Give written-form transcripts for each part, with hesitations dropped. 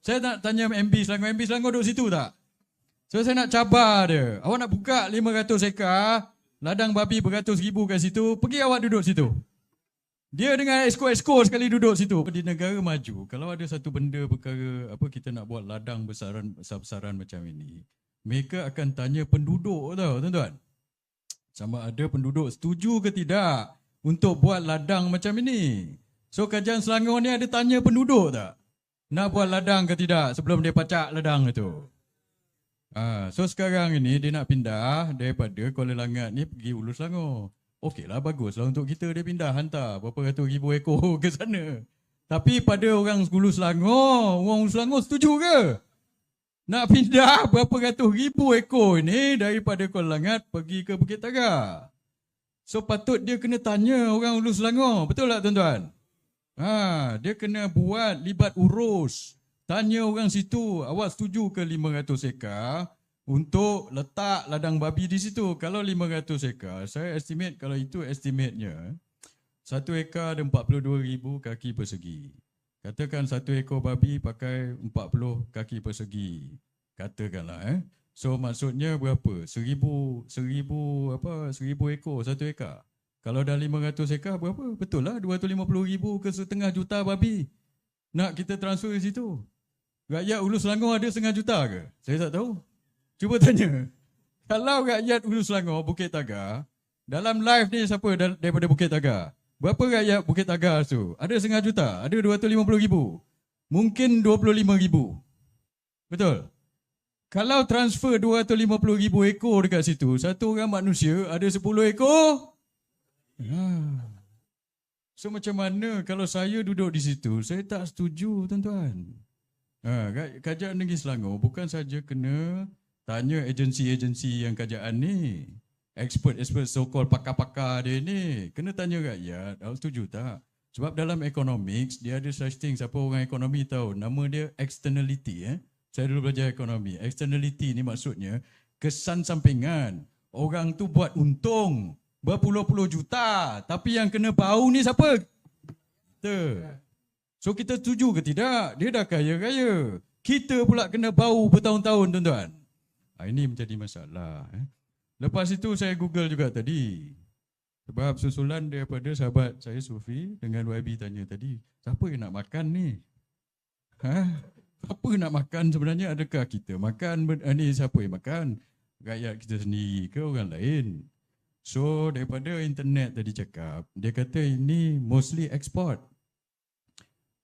Saya nak tanya MB Selangor duduk situ tak? So saya nak cabar dia. Awak nak buka 500 ekar, ladang babi beratus ribu kat situ, pergi awak duduk situ. Dia dengan esko-esko sekali duduk situ. Di negara maju, kalau ada satu benda perkara apa kita nak buat ladang besar-besaran macam ini, mereka akan tanya penduduk tau tuan-tuan. Sama ada penduduk setuju ke tidak untuk buat ladang macam ini. So Kerajaan Selangor ni ada tanya penduduk tak? Nak buat ladang ke tidak sebelum dia pacak ladang itu. So sekarang ini dia nak pindah daripada Kuala Langat ni pergi Hulu Selangor. Okeylah, baguslah untuk kita dia pindah, hantar berapa ratus ribu ekor ke sana. Tapi pada orang Hulu Selangor, orang Hulu Selangor setuju ke? Nak pindah berapa ratus ribu ekor ini daripada Kuala Langat pergi ke Bukit Tagar. So patut dia kena tanya orang Hulu Selangor, betul tak tuan-tuan? Dia kena buat libat urus. Tanya orang situ, awak setuju ke 500 ekar untuk letak ladang babi di situ? Kalau 500 ekar, saya estimate kalau itu estimatenya, 1 ekar ada 42,000 kaki persegi. Katakan 1 ekor babi pakai 40 kaki persegi. Katakanlah So maksudnya berapa? 1,000 ekor 1 ekar. Kalau dah 500 ekar berapa? Betul lah 250,000 ke setengah juta babi. Nak kita transfer ke situ. Rakyat Hulu Selangor ada setengah juta ke? Saya tak tahu. Cuba tanya. Kalau rakyat Hulu Selangor, Bukit Tagar, dalam live ni siapa daripada Bukit Tagar? Berapa rakyat Bukit Tagar tu? Ada setengah juta? Ada 250,000? Mungkin 25,000. Betul? Kalau transfer 250,000 ekor dekat situ, satu orang manusia ada 10 ekor? So macam mana kalau saya duduk di situ? Saya tak setuju tuan-tuan. Kerajaan Negeri Selangor bukan saja kena tanya agensi-agensi yang kerajaan ni, expert-expert so-called pakar-pakar dia ni, kena tanya rakyat, awak setuju tak? Sebab dalam economics dia ada such thing, siapa orang ekonomi tahu, nama dia externality. Saya dulu belajar ekonomi. Externality ni maksudnya kesan sampingan. Orang tu buat untung berpuluh-puluh juta, tapi yang kena bau ni siapa? Kita. So kita setuju ke tidak? Dia dah kaya-kaya. Kita pula kena bau bertahun-tahun tuan-tuan. Ini menjadi masalah. Lepas itu saya Google juga tadi. Sebab susulan daripada sahabat saya Sufi dengan YB tanya tadi, siapa yang nak makan ni? Apa nak makan sebenarnya? Adakah kita makan? Ni siapa yang makan? Rakyat kita sendiri ke orang lain? So daripada internet tadi cakap, dia kata ini mostly export.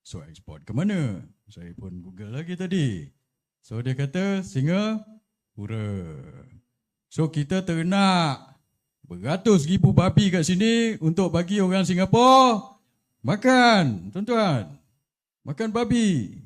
So export ke mana? Saya pun Google lagi tadi. So dia kata Singapura. So kita ternak beratus ribu babi kat sini untuk bagi orang Singapura makan, tuan-tuan. Makan babi.